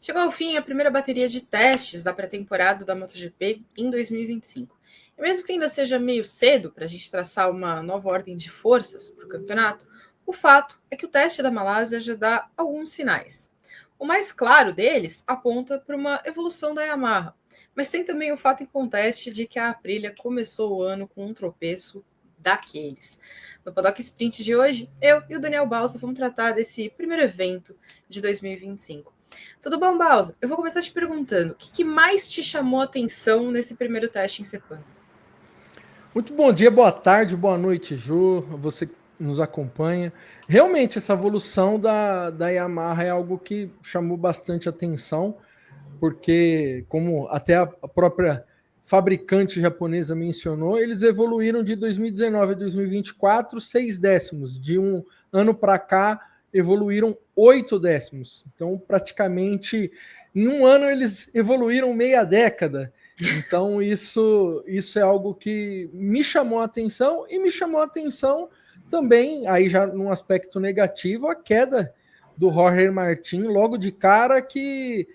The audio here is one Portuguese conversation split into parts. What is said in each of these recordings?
Chegou ao fim a primeira bateria de testes da pré-temporada da MotoGP em 2025. E mesmo que ainda seja meio cedo para a gente traçar uma nova ordem de forças para o campeonato, o fato é que o teste da Malásia já dá alguns sinais. O mais claro deles aponta para uma evolução da Yamaha, mas tem também o fato em conteste de que a Aprilia começou o ano com um tropeço daqueles. No Paddock Sprint de hoje, eu e o Daniel Balsa vamos tratar desse primeiro evento de 2025. Tudo bom, Balsa? Eu vou começar te perguntando, o que mais te chamou a atenção nesse primeiro teste em Sepang? Muito bom dia, boa tarde, boa noite, Ju, você que nos acompanha. Realmente, essa evolução da Yamaha é algo que chamou bastante atenção, porque, como até a própria fabricante japonesa mencionou, eles evoluíram de 2019 a 2024 6 décimos. De um ano para cá, evoluíram 8 décimos. Então, praticamente, em um ano, eles evoluíram meia década. Então, isso é algo que me chamou a atenção, e me chamou a atenção também, aí já num aspecto negativo, a queda do Jorge Martin logo de cara, que,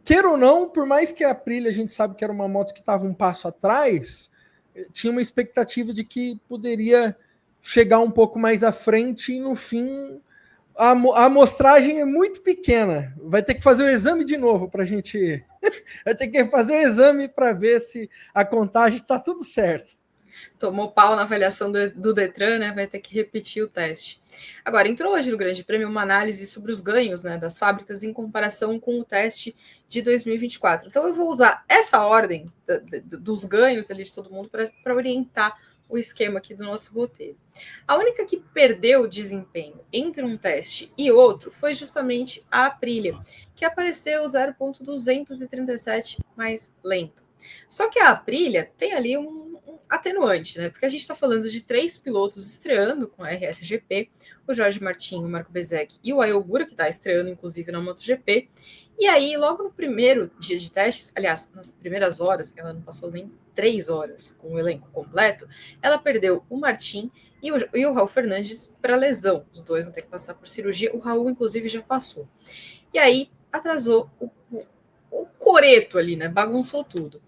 queira ou não, por mais que a Aprilia a gente sabe que era uma moto que estava um passo atrás, tinha uma expectativa de que poderia chegar um pouco mais à frente, e no fim a amostragem é muito pequena. Vai ter que fazer o exame de novo para a gente. Vai ter que fazer o exame para ver se a contagem está tudo certo. Tomou pau na avaliação do Detran, né? Vai ter que repetir o teste. Agora, entrou hoje no Grande Prêmio uma análise sobre os ganhos, né, das fábricas em comparação com o teste de 2024. Então, eu vou usar essa ordem dos ganhos ali de todo mundo para orientar o esquema aqui do nosso roteiro. A única que perdeu desempenho entre um teste e outro foi justamente a Aprilia, que apareceu 0,237 mais lento. Só que a Aprilia tem ali um atenuante, né? Porque a gente está falando de 3 pilotos estreando com a RSGP, o Jorge Martin, o Marco Bezzecchi e o Ai Ogura, que está estreando, inclusive, na MotoGP. E aí, logo no primeiro dia de testes, aliás, nas primeiras horas, ela não passou nem 3 horas com o elenco completo, ela perdeu o Martin e o Raul Fernandes para lesão. Os dois vão ter que passar por cirurgia. O Raul, inclusive, já passou. E aí, atrasou o coreto ali, né? Bagunçou tudo.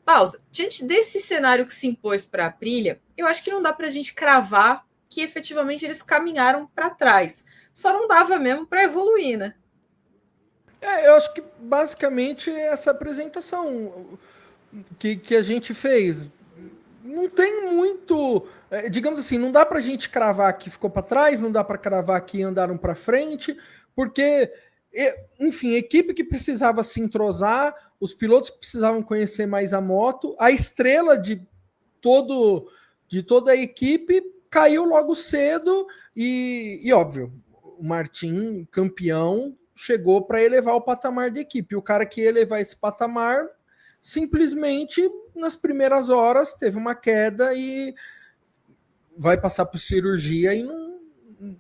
Pausa. Diante desse cenário que se impôs para a Aprilia, eu acho que não dá para a gente cravar que efetivamente eles caminharam para trás. Só não dava mesmo para evoluir, né? Eu acho que basicamente essa apresentação que a gente fez não tem muito, digamos assim, não dá para a gente cravar que ficou para trás, não dá para cravar que andaram para frente, porque, enfim, a equipe que precisava se entrosar, os pilotos que precisavam conhecer mais a moto, a estrela de toda a equipe caiu logo cedo e óbvio, o Martin, campeão, chegou para elevar o patamar da equipe. O cara que ia elevar esse patamar, simplesmente, nas primeiras horas, teve uma queda e vai passar por cirurgia e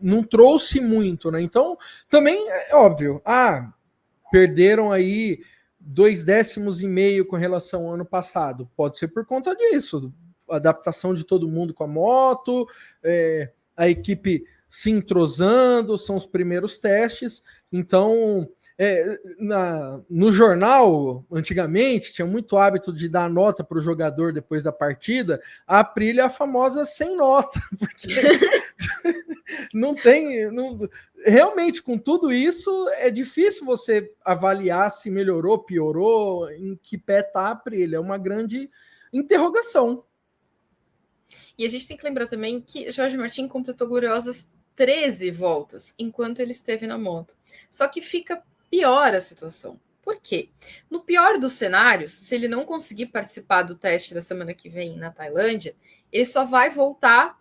não trouxe muito, né? Então, também é óbvio, perderam aí 2,5 décimos com relação ao ano passado. Pode ser por conta disso, adaptação de todo mundo com a moto, a equipe se entrosando, são os primeiros testes. Então, no jornal, antigamente, tinha muito hábito de dar nota para o jogador depois da partida. A Aprilia é a famosa sem nota, porque não tem... Realmente, com tudo isso, é difícil você avaliar se melhorou, piorou, em que pé está a Aprilia. É uma grande interrogação. E a gente tem que lembrar também que Jorge Martin completou gloriosas 13 voltas enquanto ele esteve na moto. Só que fica pior a situação. Por quê? No pior dos cenários, se ele não conseguir participar do teste da semana que vem na Tailândia, ele só vai voltar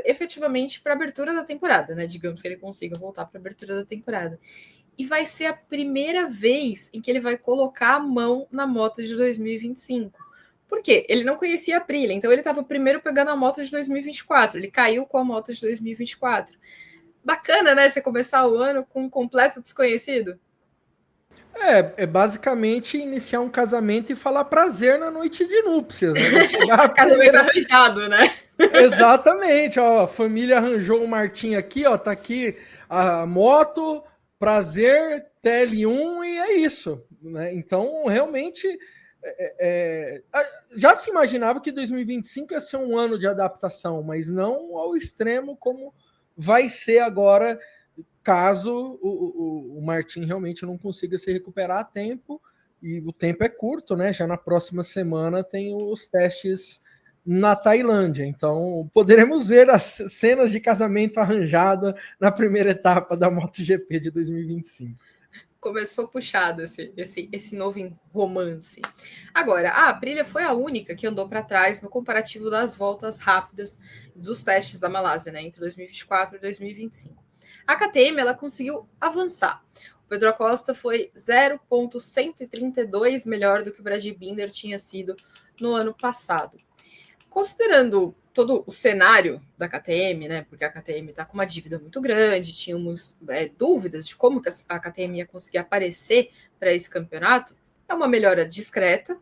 efetivamente para a abertura da temporada, né? Digamos que ele consiga voltar para a abertura da temporada. E vai ser a primeira vez em que ele vai colocar a mão na moto de 2025. Por quê? Ele não conhecia a Aprilia, então ele estava primeiro pegando a moto de 2024, ele caiu com a moto de 2024. Bacana, né? Você começar o ano com um completo desconhecido. É basicamente iniciar um casamento e falar prazer na noite de núpcias, né? Vai chegar a Casamento arranjado, né? Exatamente, ó, a família arranjou o Martim aqui, ó, tá aqui a moto, prazer, TL1 e é isso, né? Então, realmente, já se imaginava que 2025 ia ser um ano de adaptação, mas não ao extremo como vai ser agora, caso o Martin realmente não consiga se recuperar a tempo, e o tempo é curto, né? Já na próxima semana tem os testes na Tailândia, então poderemos ver as cenas de casamento arranjada na primeira etapa da MotoGP de 2025. Começou puxado esse novo romance. Agora, a Aprilia foi a única que andou para trás no comparativo das voltas rápidas dos testes da Malásia, né, entre 2024 e 2025. A KTM ela conseguiu avançar. O Pedro Acosta foi 0,132 melhor do que o Brad Binder tinha sido no ano passado. Considerando todo o cenário da KTM, né? Porque a KTM está com uma dívida muito grande, tínhamos dúvidas de como a KTM ia conseguir aparecer para esse campeonato. É uma melhora discreta,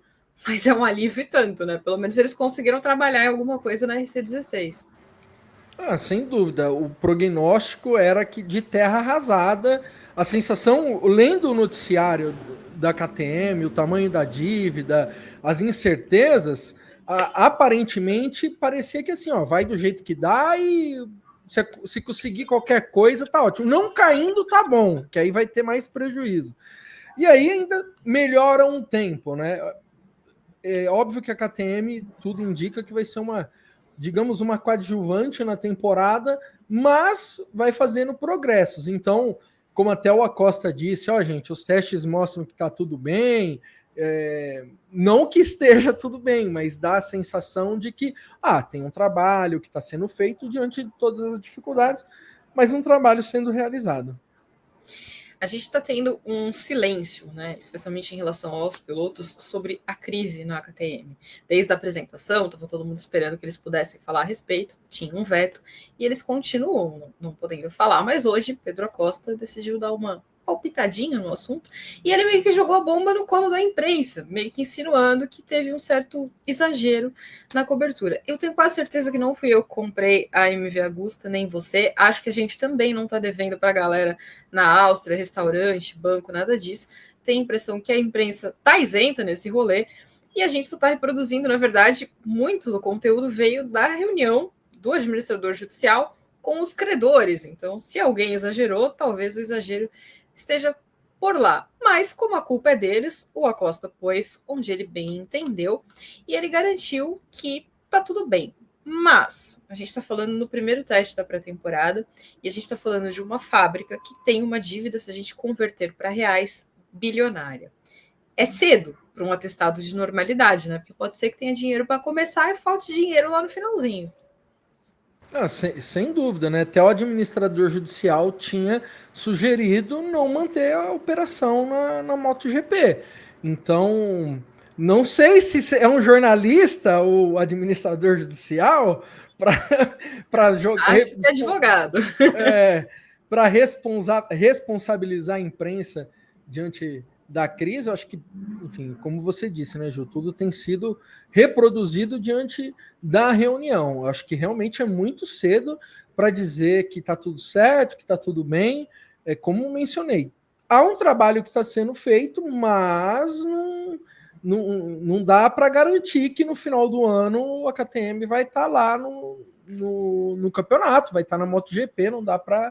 mas é um alívio e tanto, né? Pelo menos eles conseguiram trabalhar em alguma coisa na RC16. Sem dúvida. O prognóstico era que de terra arrasada, a sensação, lendo o noticiário da KTM, o tamanho da dívida, as incertezas, aparentemente parecia que assim, ó, vai do jeito que dá e se conseguir qualquer coisa, tá ótimo. Não caindo, tá bom, que aí vai ter mais prejuízo. E aí ainda melhora um tempo, né? É óbvio que a KTM, tudo indica que vai ser digamos, uma coadjuvante na temporada, mas vai fazendo progressos. Então, como até o Acosta disse, ó, gente, os testes mostram que está tudo bem, não que esteja tudo bem, mas dá a sensação de que tem um trabalho que está sendo feito diante de todas as dificuldades, mas um trabalho sendo realizado. A gente está tendo um silêncio, né, especialmente em relação aos pilotos, sobre a crise na KTM. Desde a apresentação, estava todo mundo esperando que eles pudessem falar a respeito, tinha um veto, e eles continuam não podendo falar. Mas hoje, Pedro Acosta decidiu dar uma palpitadinha no assunto, e ele meio que jogou a bomba no colo da imprensa, meio que insinuando que teve um certo exagero na cobertura. Eu tenho quase certeza que não fui eu que comprei a MV Agusta, nem você. Acho que a gente também não está devendo para a galera na Áustria, restaurante, banco, nada disso. Tem a impressão que a imprensa está isenta nesse rolê, e a gente só está reproduzindo, na verdade, muito do conteúdo veio da reunião do administrador judicial com os credores. Então, se alguém exagerou, talvez o exagero esteja por lá. Mas, como a culpa é deles, o Acosta pôs onde ele bem entendeu e ele garantiu que tá tudo bem. Mas a gente está falando no primeiro teste da pré-temporada e a gente está falando de uma fábrica que tem uma dívida, se a gente converter para reais, bilionária. É cedo para um atestado de normalidade, né? Porque pode ser que tenha dinheiro para começar e falte dinheiro lá no finalzinho. Sem dúvida, né? Até o administrador judicial tinha sugerido não manter a operação na MotoGP. Então, não sei se é um jornalista ou administrador judicial para jogar. Acho que é advogado. Para responsabilizar a imprensa diante da crise, eu acho que, enfim, como você disse, né, Ju, tudo tem sido reproduzido diante da reunião. Eu acho que realmente é muito cedo para dizer que está tudo certo, que está tudo bem. Como mencionei, há um trabalho que está sendo feito, mas não dá para garantir que no final do ano a KTM vai estar lá no campeonato, vai estar na MotoGP, não dá para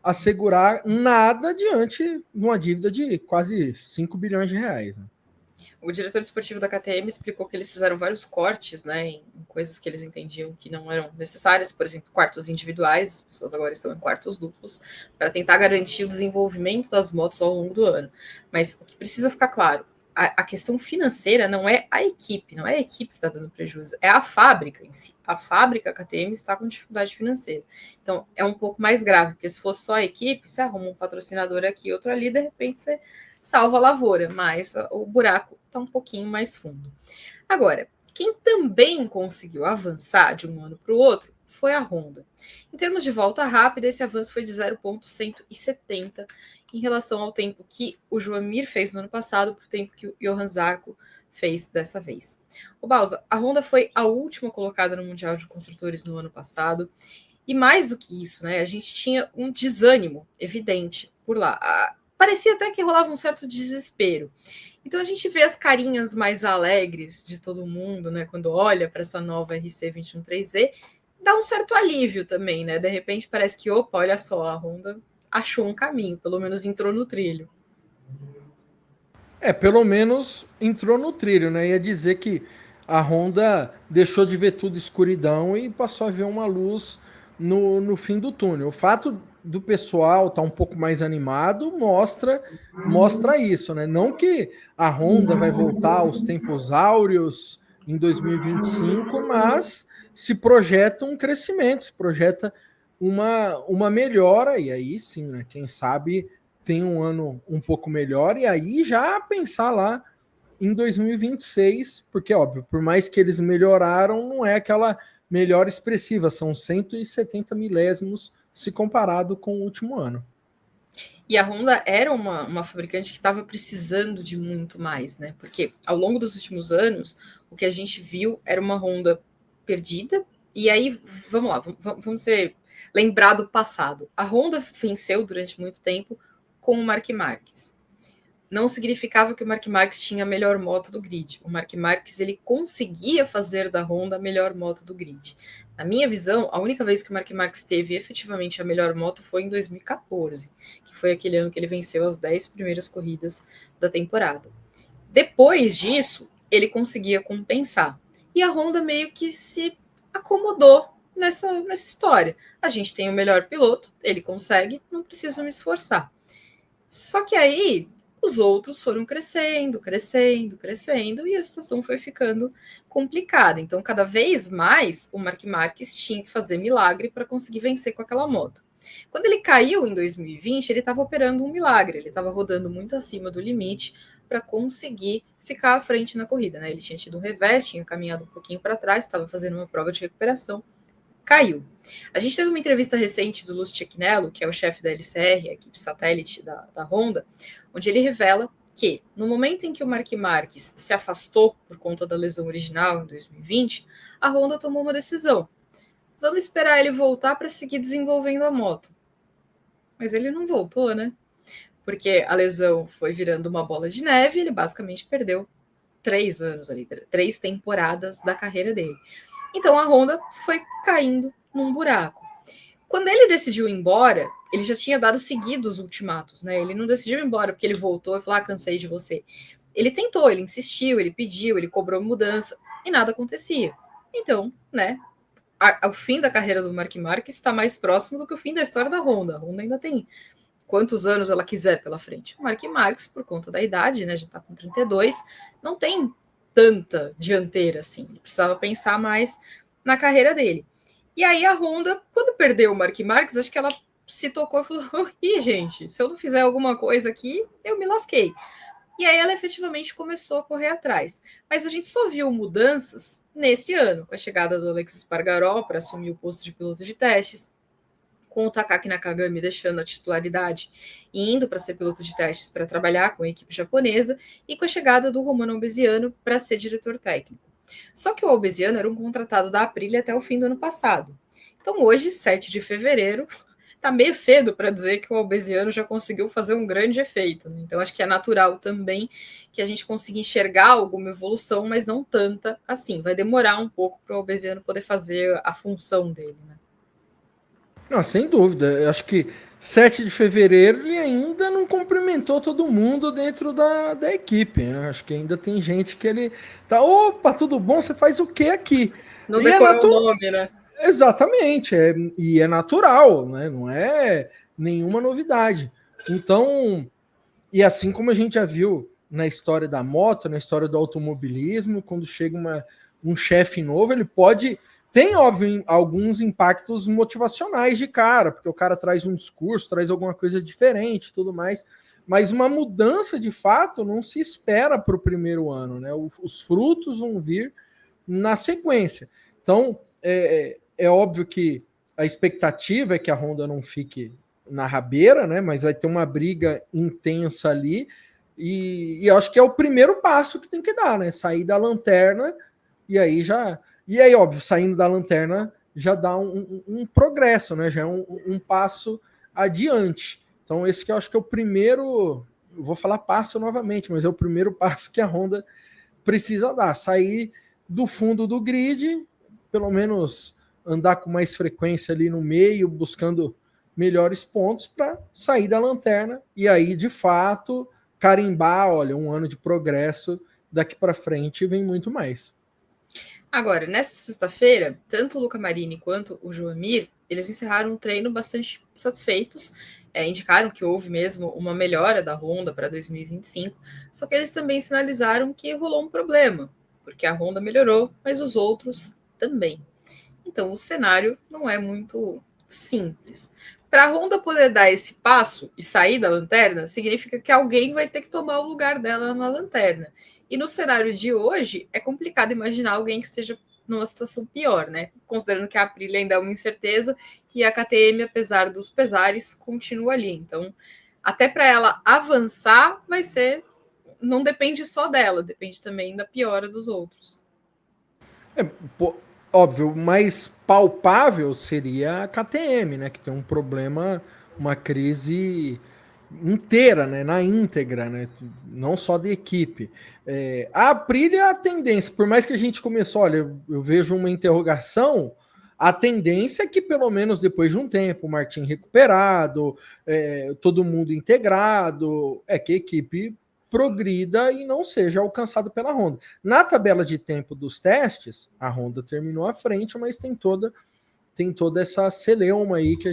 assegurar nada diante de uma dívida de quase 5 bilhões de reais. Né? O diretor esportivo da KTM explicou que eles fizeram vários cortes, né, em coisas que eles entendiam que não eram necessárias, por exemplo, quartos individuais, as pessoas agora estão em quartos duplos, para tentar garantir o desenvolvimento das motos ao longo do ano. Mas o que precisa ficar claro, a questão financeira não é a equipe, não é a equipe que está dando prejuízo, é a fábrica em si. A fábrica, a KTM, está com dificuldade financeira. Então, é um pouco mais grave, porque se fosse só a equipe, você arruma um patrocinador aqui e outro ali, de repente você salva a lavoura, mas o buraco está um pouquinho mais fundo. Agora, quem também conseguiu avançar de um ano para o outro foi a Honda. Em termos de volta rápida, esse avanço foi de 0,170 em relação ao tempo que o Joamir fez no ano passado para o tempo que o Johan Zarco fez dessa vez. O Bausa, a Honda foi a última colocada no Mundial de Construtores no ano passado, e mais do que isso, né, a gente tinha um desânimo evidente por lá. Parecia até que rolava um certo desespero. Então a gente vê as carinhas mais alegres de todo mundo, né? Quando olha para essa nova RC213V, dá um certo alívio também, né? De repente parece que, opa, olha só, a Honda achou um caminho, pelo menos entrou no trilho. Pelo menos entrou no trilho, né? Ia dizer que a Honda deixou de ver tudo escuridão e passou a ver uma luz no fim do túnel. O fato do pessoal estar um pouco mais animado mostra isso, né? Não que a Honda vai voltar aos tempos áureos em 2025, mas se projeta um crescimento, se projeta uma melhora, e aí sim, né? Quem sabe tem um ano um pouco melhor, e aí já pensar lá em 2026, porque, óbvio, por mais que eles melhoraram, não é aquela melhora expressiva, são 170 milésimos se comparado com o último ano. E a Honda era uma fabricante que estava precisando de muito mais, né? Porque ao longo dos últimos anos, o que a gente viu era uma Honda perdida. E aí, vamos lá, vamos lembrar do passado. A Honda venceu durante muito tempo com o Mark Marques. Não significava que o Mark Marques tinha a melhor moto do grid. O Mark Marques ele conseguia fazer da Honda a melhor moto do grid. Na minha visão, a única vez que o Mark Marques teve efetivamente a melhor moto foi em 2014, que foi aquele ano que ele venceu as 10 primeiras corridas da temporada. Depois disso, ele conseguia compensar. E a Honda meio que se acomodou nessa história. A gente tem o melhor piloto, ele consegue, não preciso me esforçar. Só que aí os outros foram crescendo, e a situação foi ficando complicada. Então, cada vez mais, o Mark Marques tinha que fazer milagre para conseguir vencer com aquela moto. Quando ele caiu em 2020, ele estava operando um milagre, ele estava rodando muito acima do limite para conseguir ficar à frente na corrida, né? Ele tinha tido um revés, tinha caminhado um pouquinho para trás, estava fazendo uma prova de recuperação, caiu. A gente teve uma entrevista recente do Lúcio Cecchinello, que é o chefe da LCR, a equipe satélite da Honda, onde ele revela que, no momento em que o Mark Marques se afastou por conta da lesão original, em 2020, a Honda tomou uma decisão. Vamos esperar ele voltar para seguir desenvolvendo a moto. Mas ele não voltou, né? Porque a lesão foi virando uma bola de neve e ele basicamente perdeu 3 anos ali, 3 temporadas da carreira dele. Então a Honda foi caindo num buraco. Quando ele decidiu ir embora, ele já tinha dado seguidos ultimatos, né? Ele não decidiu ir embora porque ele voltou e falou: cansei de você. Ele tentou, ele insistiu, ele pediu, ele cobrou mudança e nada acontecia. Então, né? O fim da carreira do Mark Marques está mais próximo do que o fim da história da Honda. A Honda ainda tem quantos anos ela quiser pela frente. O Mark Marques, por conta da idade, né? Já está com 32, não tem tanta dianteira assim. Ele precisava pensar mais na carreira dele. E aí a Honda, quando perdeu o Mark Marques, acho que ela se tocou e falou: ih, gente, se eu não fizer alguma coisa aqui, eu me lasquei. E aí ela efetivamente começou a correr atrás. Mas a gente só viu mudanças nesse ano, com a chegada do Alexis Espargaró para assumir o posto de piloto de testes, com o Takaki Nakagami deixando a titularidade e indo para ser piloto de testes para trabalhar com a equipe japonesa, e com a chegada do Romano Albesiano para ser diretor técnico. Só que o Albesiano era um contratado da Aprilia até o fim do ano passado. Então hoje, 7 de fevereiro, está meio cedo para dizer que o Albesiano já conseguiu fazer um grande efeito, né? Então acho que é natural também que a gente consiga enxergar alguma evolução, mas não tanta assim. Vai demorar um pouco para o Albesiano poder fazer a função dele, né? Não, sem dúvida. Eu acho que 7 de fevereiro ele ainda não cumprimentou todo mundo dentro da equipe, né? Acho que ainda tem gente que ele tá, opa, tudo bom? Você faz o que aqui? Não decorou o nome, né? Exatamente, e é natural, né? Não é nenhuma novidade. Então, e assim como a gente já viu na história da moto, na história do automobilismo, quando chega um chefe novo, ele pode. Tem, óbvio, alguns impactos motivacionais de cara, porque o cara traz um discurso, traz alguma coisa diferente tudo mais, mas uma mudança de fato não se espera para o primeiro ano, né? Os frutos vão vir na sequência. Então, é óbvio que a expectativa é que a Honda não fique na rabeira, né? Mas vai ter uma briga intensa ali. E eu acho que é o primeiro passo que tem que dar, né? Sair da lanterna e aí já. E aí, óbvio, saindo da lanterna já dá um progresso, né? Já é um passo adiante. Então esse que eu acho que é o primeiro, eu vou falar passo novamente, mas é o primeiro passo que a Honda precisa dar, sair do fundo do grid, pelo menos andar com mais frequência ali no meio, buscando melhores pontos para sair da lanterna e aí, de fato, carimbar, olha, um ano de progresso, daqui para frente vem muito mais. Agora, nessa sexta-feira, tanto o Luca Marini quanto o Joamir, eles encerraram um treino bastante satisfeitos, indicaram que houve mesmo uma melhora da Honda para 2025, só que eles também sinalizaram que rolou um problema, porque a Honda melhorou, mas os outros também. Então, o cenário não é muito simples. Para a Honda poder dar esse passo e sair da lanterna, significa que alguém vai ter que tomar o lugar dela na lanterna. E no cenário de hoje, é complicado imaginar alguém que esteja numa situação pior, né? Considerando que a Aprilia ainda é uma incerteza e a KTM, apesar dos pesares, continua ali. Então, até para ela avançar, vai ser. Não depende só dela, depende também da piora dos outros. Óbvio, mais palpável seria a KTM, né? Que tem um problema, uma crise inteira, né? Na íntegra, né? Não só de equipe. A Aprilia, a tendência, por mais que a gente começou, olha, eu vejo uma interrogação, a tendência é que pelo menos depois de um tempo, o Martin recuperado, todo mundo integrado, é que a equipe progrida e não seja alcançado pela Honda. Na tabela de tempo dos testes, a Honda terminou à frente, mas tem toda essa celeuma aí que a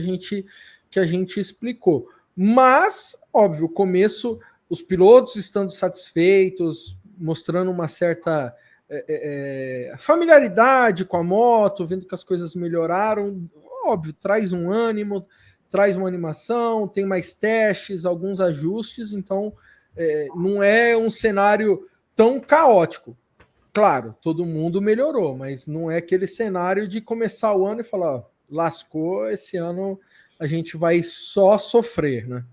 gente explicou. Mas, óbvio, o começo, os pilotos estando satisfeitos, mostrando uma certa familiaridade com a moto, vendo que as coisas melhoraram, óbvio, traz um ânimo, traz uma animação, tem mais testes, alguns ajustes, então não é um cenário tão caótico. Claro, todo mundo melhorou, mas não é aquele cenário de começar o ano e falar, ó, lascou, esse ano a gente vai só sofrer, né?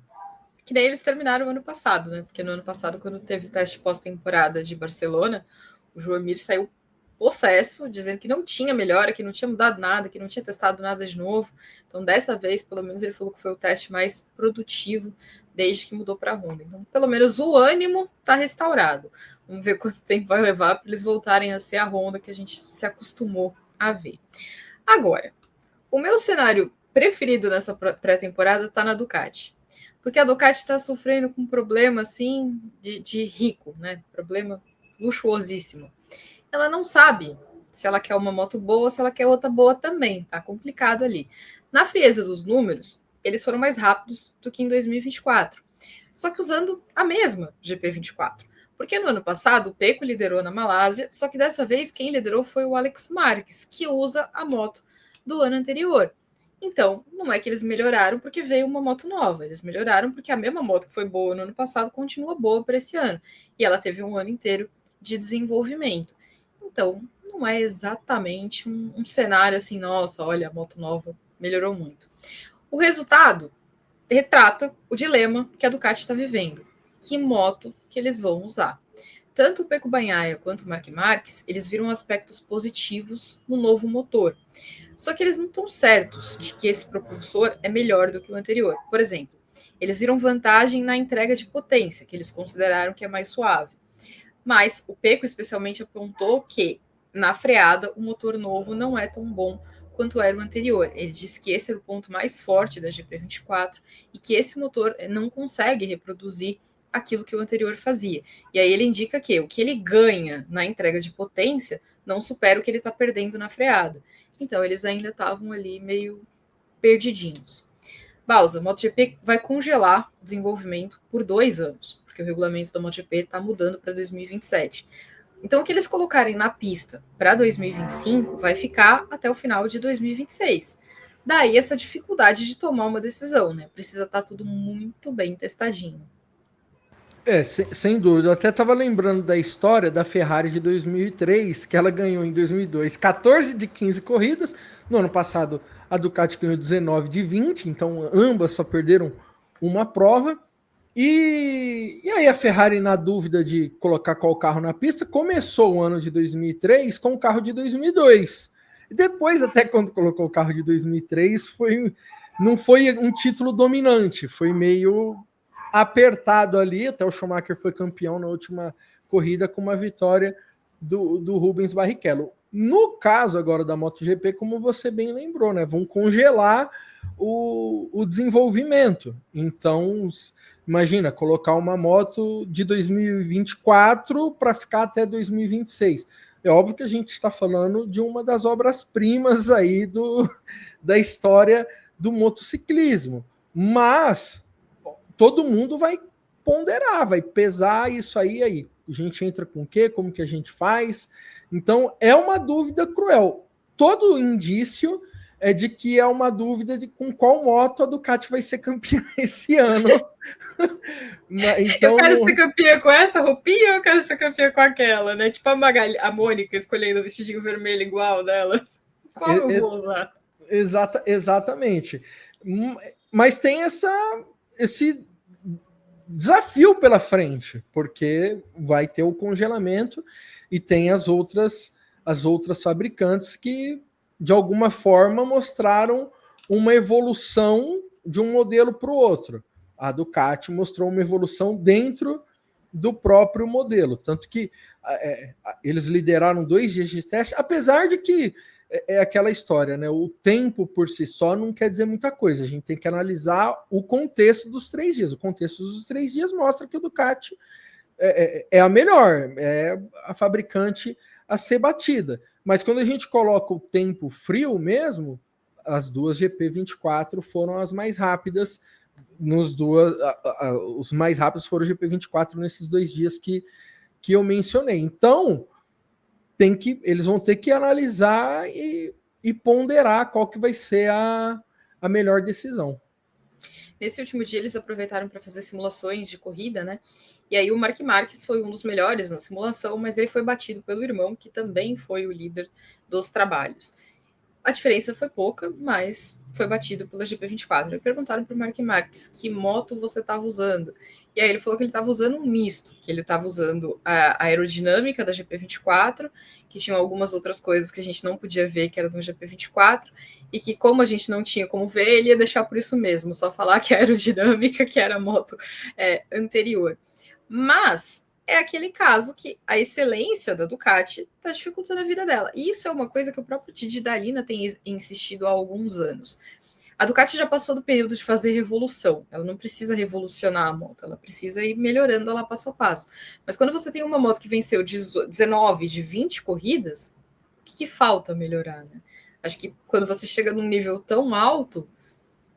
Que nem eles terminaram o ano passado, né? Porque no ano passado, quando teve o teste pós-temporada de Barcelona, o Joamir saiu possesso, dizendo que não tinha melhora, que não tinha mudado nada, que não tinha testado nada de novo. Então, dessa vez, pelo menos, ele falou que foi o teste mais produtivo desde que mudou para a Honda. Então, pelo menos o ânimo está restaurado. Vamos ver quanto tempo vai levar para eles voltarem a ser a Honda que a gente se acostumou a ver. Agora, o meu cenário preferido nessa pré-temporada está na Ducati. Porque a Ducati está sofrendo com um problema assim de rico, né? Problema luxuosíssimo. Ela não sabe se ela quer uma moto boa ou se ela quer outra boa também. Tá complicado ali. Na frieza dos números, eles foram mais rápidos do que em 2024. Só que usando a mesma GP24. Porque no ano passado o Pecco liderou na Malásia, só que dessa vez quem liderou foi o Alex Marques, que usa a moto do ano anterior. Então, não é que eles melhoraram porque veio uma moto nova, eles melhoraram porque a mesma moto que foi boa no ano passado continua boa para esse ano. E ela teve um ano inteiro de desenvolvimento. Então, não é exatamente um cenário assim, nossa, olha, a moto nova melhorou muito. O resultado retrata o dilema que a Ducati está vivendo. Que moto que eles vão usar? Tanto o Pecco Bagnaia quanto o Marc Marques, eles viram aspectos positivos no novo motor. Só que eles não estão certos de que esse propulsor é melhor do que o anterior. Por exemplo, eles viram vantagem na entrega de potência, que eles consideraram que é mais suave. Mas o Pecco especialmente apontou que, na freada, o motor novo não é tão bom quanto era o anterior. Ele disse que esse era o ponto mais forte da GP24 e que esse motor não consegue reproduzir aquilo que o anterior fazia. E aí ele indica que o que ele ganha na entrega de potência não supera o que ele está perdendo na freada. Então, eles ainda estavam ali meio perdidinhos. Bausa, a MotoGP vai congelar o desenvolvimento por 2 anos, porque o regulamento da MotoGP está mudando para 2027. Então, o que eles colocarem na pista para 2025 vai ficar até o final de 2026. Daí essa dificuldade de tomar uma decisão, né? Precisa estar tudo muito bem testadinho. Sem dúvida. Eu até estava lembrando da história da Ferrari de 2003, que ela ganhou em 2002 14 de 15 corridas. No ano passado, a Ducati ganhou 19 de 20, então ambas só perderam uma prova. E aí a Ferrari, na dúvida de colocar qual carro na pista, começou o ano de 2003 com o carro de 2002. E depois, até quando colocou o carro de 2003, não foi um título dominante, foi meio apertado ali, até o Schumacher foi campeão na última corrida com uma vitória do Rubens Barrichello. No caso agora da MotoGP, como você bem lembrou, né, vão congelar o desenvolvimento. Então, imagina, colocar uma moto de 2024 para ficar até 2026. É óbvio que a gente está falando de uma das obras-primas aí da história do motociclismo. Mas todo mundo vai ponderar, vai pesar isso aí. A gente entra com o quê? Como que a gente faz? Então, é uma dúvida cruel. Todo indício é de que é uma dúvida de com qual moto a Ducati vai ser campeã esse ano. Então, eu quero ser campeã com essa roupinha ou eu quero ser campeã com aquela, né? Tipo a Mônica escolhendo o vestidinho vermelho igual dela. Qual eu vou usar? Exatamente. Mas tem esse desafio pela frente, porque vai ter o congelamento e tem as outras fabricantes que, de alguma forma, mostraram uma evolução de um modelo para o outro. A Ducati mostrou uma evolução dentro do próprio modelo, tanto que eles lideraram 2 dias de teste, apesar de que é aquela história, né? O tempo por si só não quer dizer muita coisa. A gente tem que analisar o contexto dos 3 dias. O contexto dos 3 dias mostra que o Ducati é a melhor, é a fabricante a ser batida. Mas quando a gente coloca o tempo frio mesmo, as duas GP24 foram as mais rápidas. Os mais rápidos foram o GP24 nesses 2 dias que eu mencionei. Então, eles vão ter que analisar e ponderar qual que vai ser a melhor decisão. Nesse último dia, eles aproveitaram para fazer simulações de corrida, né? E aí o Marc Marques foi um dos melhores na simulação, mas ele foi batido pelo irmão, que também foi o líder dos trabalhos. A diferença foi pouca, mas foi batido pela GP24. E perguntaram para o Marc Marques que moto você estava usando. E aí ele falou que ele estava usando um misto, que ele estava usando a aerodinâmica da GP24, que tinha algumas outras coisas que a gente não podia ver que era do GP24, e que como a gente não tinha como ver, ele ia deixar por isso mesmo, só falar que a aerodinâmica, que era a moto anterior. Mas é aquele caso que a excelência da Ducati está dificultando a vida dela. E isso é uma coisa que o próprio Didi Dalina tem insistido há alguns anos. A Ducati já passou do período de fazer revolução. Ela não precisa revolucionar a moto, ela precisa ir melhorando ela passo a passo. Mas quando você tem uma moto que venceu 19 de 20 corridas, o que falta melhorar, né? Acho que quando você chega num nível tão alto,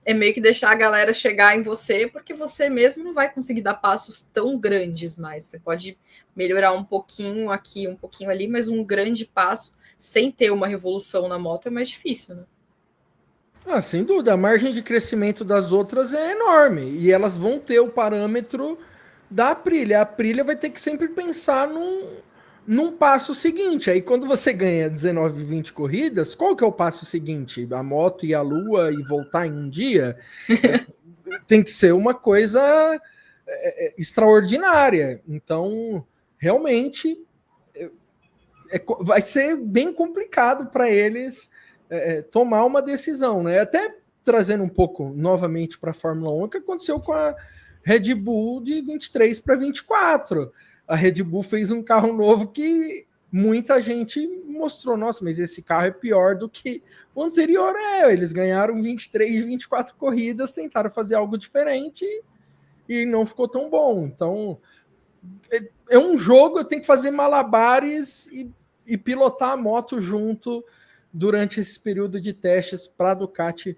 é meio que deixar a galera chegar em você, porque você mesmo não vai conseguir dar passos tão grandes mais. Você pode melhorar um pouquinho aqui, um pouquinho ali, mas um grande passo sem ter uma revolução na moto é mais difícil, né? Sem dúvida, a margem de crescimento das outras é enorme e elas vão ter o parâmetro da Aprilia. A Aprilia vai ter que sempre pensar num passo seguinte. Aí quando você ganha 19, 20 corridas, qual que é o passo seguinte? A moto ir à lua e voltar em um dia? Tem que ser uma coisa extraordinária. Então, realmente, vai ser bem complicado para eles tomar uma decisão, né? Até trazendo um pouco novamente para a Fórmula 1, o que aconteceu com a Red Bull de 23 para 24. A Red Bull fez um carro novo que muita gente mostrou, nossa, mas esse carro é pior do que o anterior. Eles ganharam 23, 24 corridas, tentaram fazer algo diferente e não ficou tão bom. Então, é um jogo, eu tenho que fazer malabares e pilotar a moto junto durante esse período de testes para a Ducati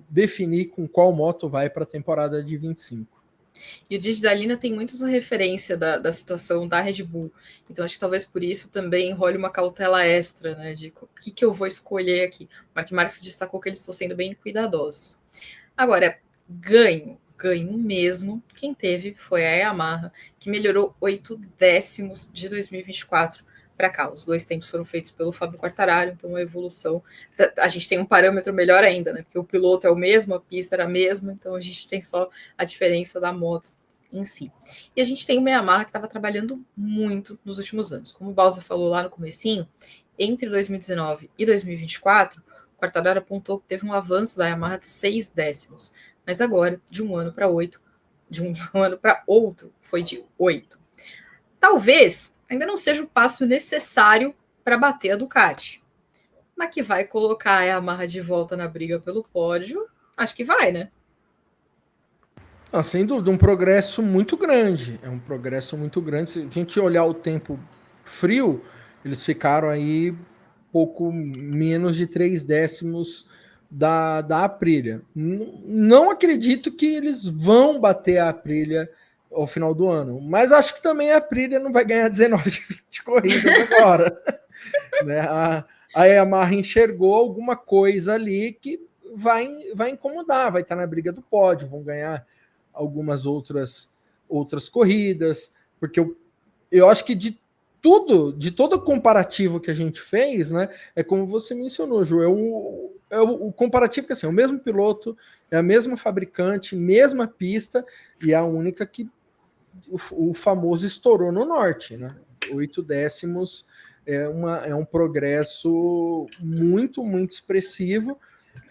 definir com qual moto vai para a temporada de 25. E o Didi Dalina tem muitas referência da situação da Red Bull. Então, acho que talvez por isso também role uma cautela extra, né? De o que eu vou escolher aqui. O Marc Marques destacou que eles estão sendo bem cuidadosos. Agora, ganho mesmo, quem teve foi a Yamaha, que melhorou 8 décimos de 2024 para cá. Os 2 tempos foram feitos pelo Fábio Quartararo, então a evolução. A gente tem um parâmetro melhor ainda, né? Porque o piloto é o mesmo, a pista era a mesma, então a gente tem só a diferença da moto em si. E a gente tem uma Yamaha que estava trabalhando muito nos últimos anos. Como o Bowser falou lá no comecinho, entre 2019 e 2024, Quartararo apontou que teve um avanço da Yamaha de 6 décimos, mas agora, de um ano para outro, foi de 8. Talvez ainda não seja o passo necessário para bater a Ducati, mas que vai colocar a Yamaha de volta na briga pelo pódio, acho que vai, né? Sem dúvida, um progresso muito grande. É um progresso muito grande. Se a gente olhar o tempo frio, eles ficaram aí pouco menos de 3 décimos da Aprilia. Não acredito que eles vão bater a Aprilia ao final do ano, mas acho que também a Aprilia não vai ganhar 19 de 20 corridas agora. Né? A Yamaha enxergou alguma coisa ali que vai incomodar, vai estar na briga do pódio, vão ganhar algumas outras corridas, porque eu acho que de todo o comparativo que a gente fez, né, é como você mencionou, Ju, o comparativo que assim, é o mesmo piloto, é a mesma fabricante, mesma pista, e a única que o famoso estourou no norte, né? 8 décimos é um progresso muito, muito expressivo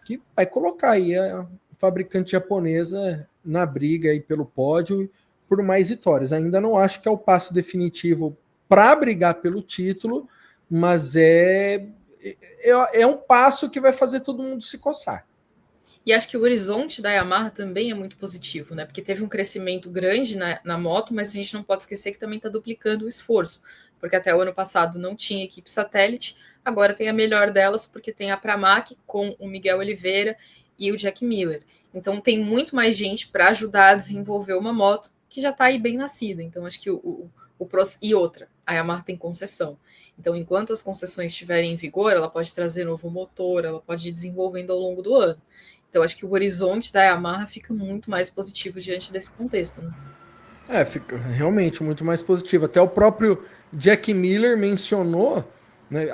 que vai colocar aí a fabricante japonesa na briga aí pelo pódio por mais vitórias. Ainda não acho que é o passo definitivo para brigar pelo título, mas é um passo que vai fazer todo mundo se coçar. E acho que o horizonte da Yamaha também é muito positivo, né? Porque teve um crescimento grande na moto, mas a gente não pode esquecer que também está duplicando o esforço, porque até o ano passado não tinha equipe satélite, agora tem a melhor delas, porque tem a Pramac com o Miguel Oliveira e o Jack Miller. Então tem muito mais gente para ajudar a desenvolver uma moto que já está aí bem nascida. Então acho que e outra, a Yamaha tem concessão. Então, enquanto as concessões estiverem em vigor, ela pode trazer novo motor, ela pode ir desenvolvendo ao longo do ano. Então, acho que o horizonte da Yamaha fica muito mais positivo diante desse contexto. Né? Fica realmente muito mais positivo. Até o próprio Jack Miller mencionou, né,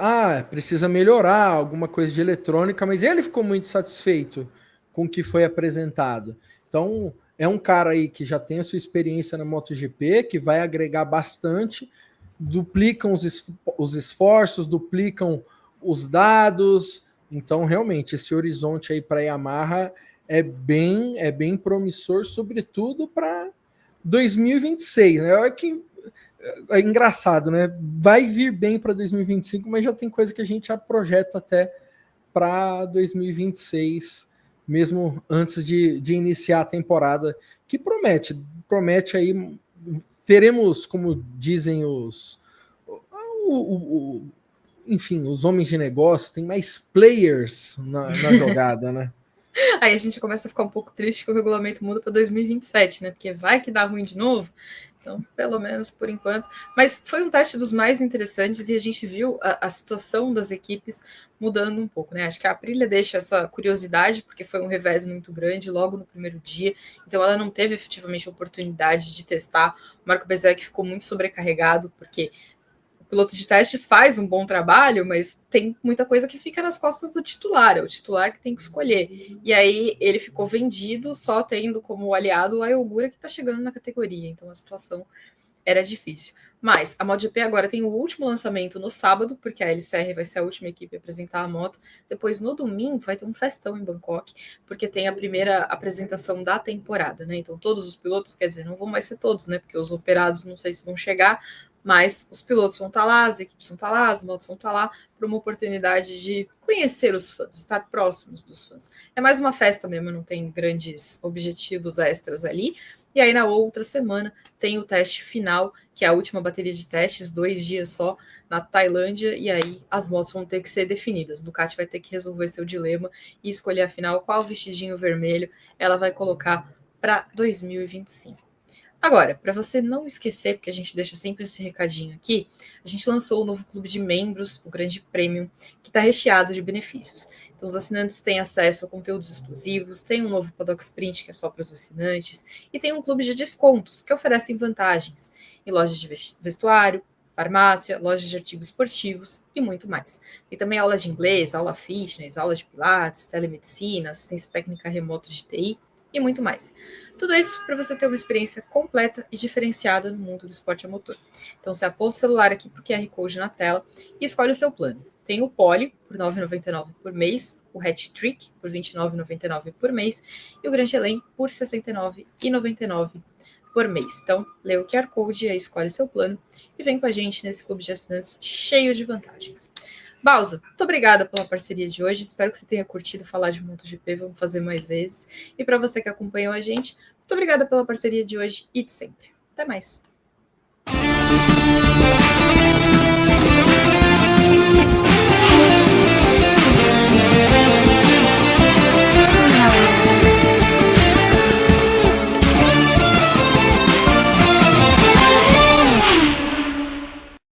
precisa melhorar alguma coisa de eletrônica, mas ele ficou muito satisfeito com o que foi apresentado. Então, é um cara aí que já tem a sua experiência na MotoGP, que vai agregar bastante, duplicam os esforços, duplicam os dados. Então, realmente, esse horizonte aí para a Yamaha é bem promissor, sobretudo para 2026, né? É engraçado, né? Vai vir bem para 2025, mas já tem coisa que a gente já projeta até para 2026, mesmo antes de iniciar a temporada, que promete aí, teremos, como dizem enfim, os homens de negócio, tem mais players na jogada, né? Aí a gente começa a ficar um pouco triste que o regulamento muda para 2027, né? Porque vai que dá ruim de novo. Então, pelo menos por enquanto. Mas foi um teste dos mais interessantes e a gente viu a situação das equipes mudando um pouco, né? Acho que a Aprilia deixa essa curiosidade, porque foi um revés muito grande logo no primeiro dia. Então, ela não teve efetivamente a oportunidade de testar. O Marco Bezzecchi ficou muito sobrecarregado, porque o piloto de testes faz um bom trabalho, mas tem muita coisa que fica nas costas do titular, é o titular que tem que escolher. E aí ele ficou vendido só tendo como aliado o Ayogura, que está chegando na categoria, então a situação era difícil. Mas a MotoGP agora tem o último lançamento no sábado, porque a LCR vai ser a última equipe a apresentar a moto. Depois, no domingo, vai ter um festão em Bangkok, porque tem a primeira apresentação da temporada, né? Então, todos os pilotos, quer dizer, não vão mais ser todos, né? Porque os operados não sei se vão chegar, mas os pilotos vão estar lá, as equipes vão estar lá, as motos vão estar lá, para uma oportunidade de conhecer os fãs, estar próximos dos fãs. É mais uma festa mesmo, não tem grandes objetivos extras ali. E aí, na outra semana, tem o teste final, que é a última bateria de testes, 2 dias só, na Tailândia, e aí as motos vão ter que ser definidas. Ducati vai ter que resolver seu dilema e escolher, afinal, qual vestidinho vermelho ela vai colocar para 2025. Agora, para você não esquecer, porque a gente deixa sempre esse recadinho aqui, a gente lançou o novo clube de membros, o Grande Premium, que está recheado de benefícios. Então, os assinantes têm acesso a conteúdos exclusivos, tem um novo Paddock Sprint, que é só para os assinantes, e tem um clube de descontos, que oferecem vantagens em lojas de vestuário, farmácia, lojas de artigos esportivos e muito mais. Tem também aula de inglês, aula fitness, aula de pilates, telemedicina, assistência técnica remota de TI, e muito mais. Tudo isso para você ter uma experiência completa e diferenciada no mundo do esporte a motor. Então, você aponta o celular aqui para o QR Code na tela e escolhe o seu plano. tem o Poli por R$ 9,99 por mês, o Hat Trick por R$ 29,99 por mês e o Grand Chelem por R$ 69,99 por mês. Então, lê o QR Code e aí escolhe seu plano e vem com a gente nesse clube de assinantes cheio de vantagens. Bausa, muito obrigada pela parceria de hoje. Espero que você tenha curtido falar de MotoGP. Vamos fazer mais vezes. E para você que acompanhou a gente, muito obrigada pela parceria de hoje e de sempre. Até mais.